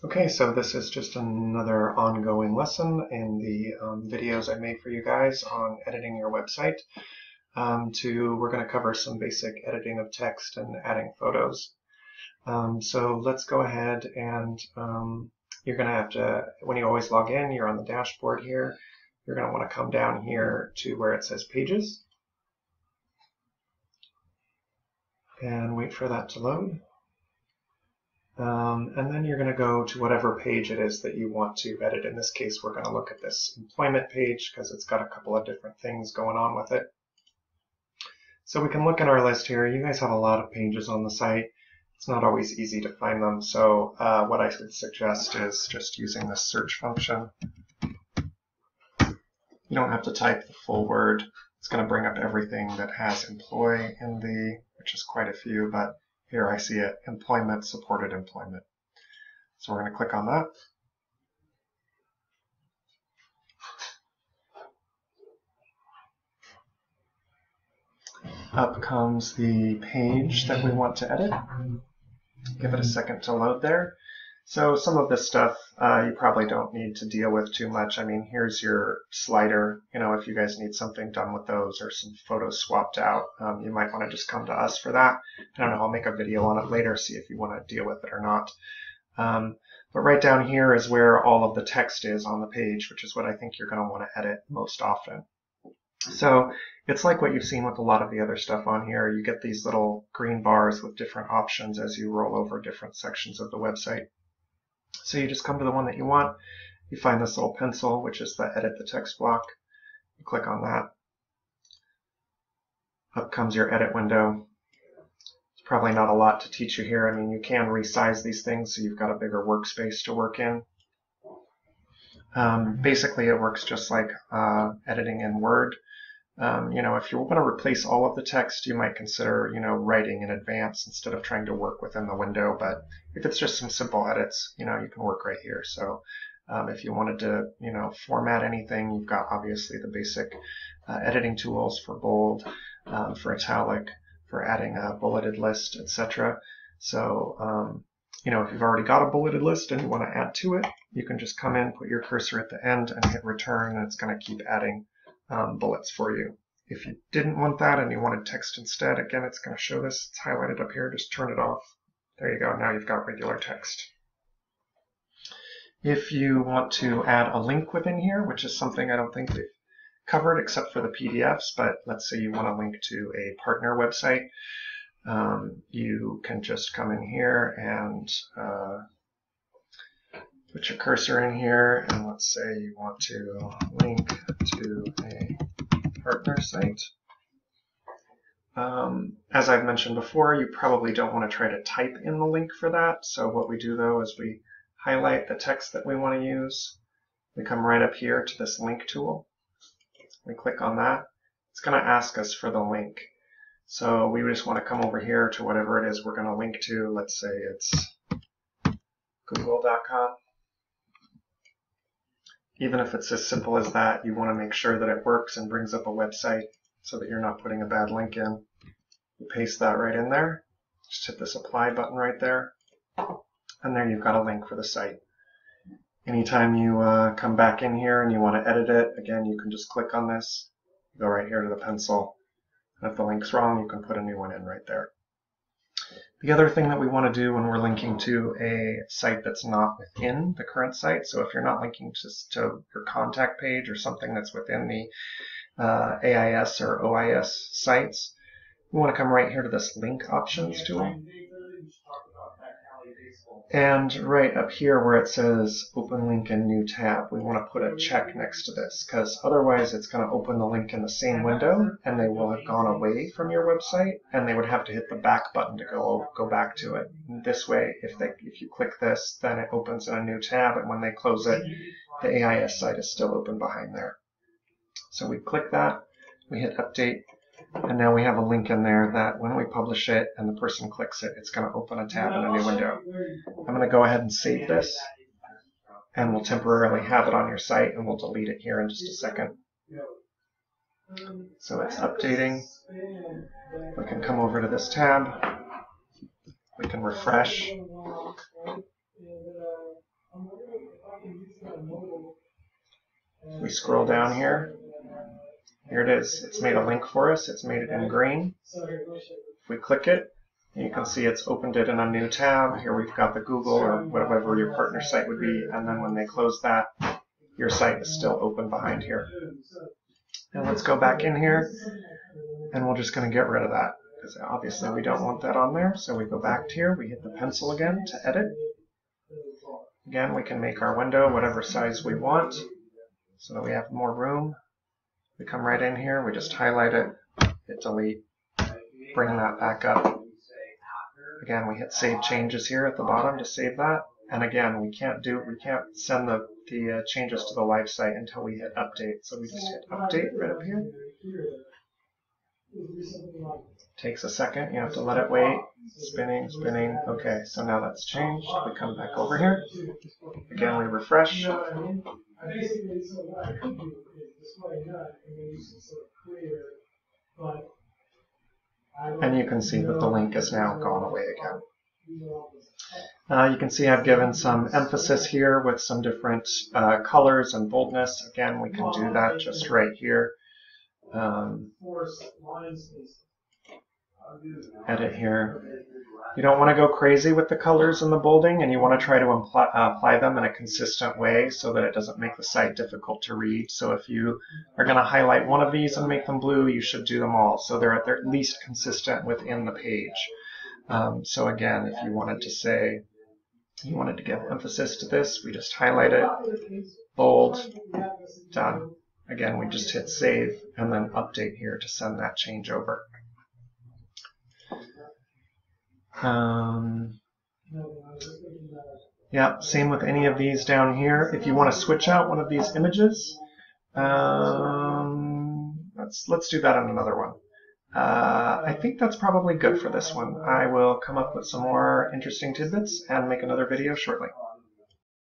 Okay, so this is just another ongoing lesson in the videos I made for you guys on editing your website. We're going to cover some basic editing of text and adding photos. So let's go ahead and you're going to have to, when you always log in, you're on the dashboard here. You're going to want to come down here to where it says Pages and wait for that to load. And then you're going to go to whatever page it is that you want to edit. In this case, we're going to look at this employment page because it's got a couple of different things going on with it. So we can look in our list here. You guys have a lot of pages on the site. It's not always easy to find them. So what I would suggest is just using this search function. You don't have to type the full word. It's going to bring up everything that has employ in the, which is quite a few, but here I see it, employment, supported employment. So we're going to click on that. Up comes the page that we want to edit. Give it a second to load there. So some of this stuff you probably don't need to deal with too much. I mean, here's your slider. You know, if you guys need something done with those or some photos swapped out, you might want to just come to us for that. I don't know, I'll make a video on it later, see if you want to deal with it or not. But right down here is where all of the text is on the page, which is what I think you're going to want to edit most often. So it's like what you've seen with a lot of the other stuff on here. You get these little green bars with different options as you roll over different sections of the website. So you just come to the one that you want. You find this little pencil, which is the edit the text block. You click on that. Up comes your edit window. It's probably not a lot to teach you here. I mean, you can resize these things so you've got a bigger workspace to work in. Basically, it works just like editing in Word. You know, if you want to replace all of the text, you might consider, you know, writing in advance instead of trying to work within the window. But if it's just some simple edits, you know, you can work right here. So if you wanted to, you know, format anything, you've got obviously the basic editing tools for bold, for italic, for adding a bulleted list, etc. So, you know, if you've already got a bulleted list and you want to add to it, you can just come in, put your cursor at the end, and hit return, and it's going to keep adding bullets for you. If you didn't want that and you wanted text instead, again, it's going to show this. It's highlighted up here. Just turn it off. There you go. Now you've got regular text. If you want to add a link within here, which is something I don't think we've covered except for the PDFs, but let's say you want to link to a partner website, you can just come in here and put your cursor in here, and let's say you want to link to a partner site. As I've mentioned before, you probably don't want to try to type in the link for that. So what we do though is we highlight the text that we want to use. We come right up here to this link tool. We click on that. It's going to ask us for the link. So we just want to come over here to whatever it is we're going to link to. Let's say it's google.com. Even if it's as simple as that, you want to make sure that it works and brings up a website so that you're not putting a bad link in. You paste that right in there. Just hit this apply button right there. And there you've got a link for the site. Anytime you come back in here and you want to edit it, again, you can just click on this. Go right here to the pencil. And if the link's wrong, you can put a new one in right there. The other thing that we want to do when we're linking to a site that's not within the current site, so if you're not linking to your contact page or something that's within the AIS or OIS sites, we want to come right here to this link options tool. And right up here where it says open link in new tab, we want to put a check next to this, because otherwise it's going to open the link in the same window and they will have gone away from your website and they would have to hit the back button to go back to it. And this way, if you click this, then it opens in a new tab, and when they close it, the AIS site is still open behind there. So we click that, we hit update, and now we have a link in there that when we publish it and the person clicks it, it's going to open a tab in a new window. I'm going to go ahead and save this, and we'll temporarily have it on your site, and we'll delete it here in just a second. So it's updating. We can come over to this tab. We can refresh. If we scroll down here, here it is. It's made a link for us. It's made it in green. If we click it, you can see it's opened it in a new tab. Here we've got the Google or whatever your partner site would be, and then when they close that, your site is still open behind here. And let's go back in here, and we're just going to get rid of that, because obviously we don't want that on there. So we go back to here, we hit the pencil again to edit. Again, we can make our window whatever size we want so that we have more room. We come right in here, we just highlight it, hit delete, bring that back up. Again, we hit save changes here at the bottom to save that. And again, we can't send the changes to the live site until we hit update. So we just hit update right up here. Takes a second, you have to let it wait. Spinning, spinning. Okay, so now that's changed. We come back over here. Again, we refresh. And you can see that the link is now gone away again. You can see I've given some emphasis here with some different colors and boldness. Again, we can do that just right here. Edit here. You don't want to go crazy with the colors and the bolding, and you want to try to apply them in a consistent way so that it doesn't make the site difficult to read. So if you are going to highlight one of these and make them blue, you should do them all so they're at least consistent within the page. So again, if you wanted to say, you wanted to give emphasis to this, we just highlight it, bold, done. Again, we just hit save and then update here to send that change over. Yeah, same with any of these down here. If you want to switch out one of these images, let's do that on another one. I think that's probably good for this one. I will come up with some more interesting tidbits and make another video shortly.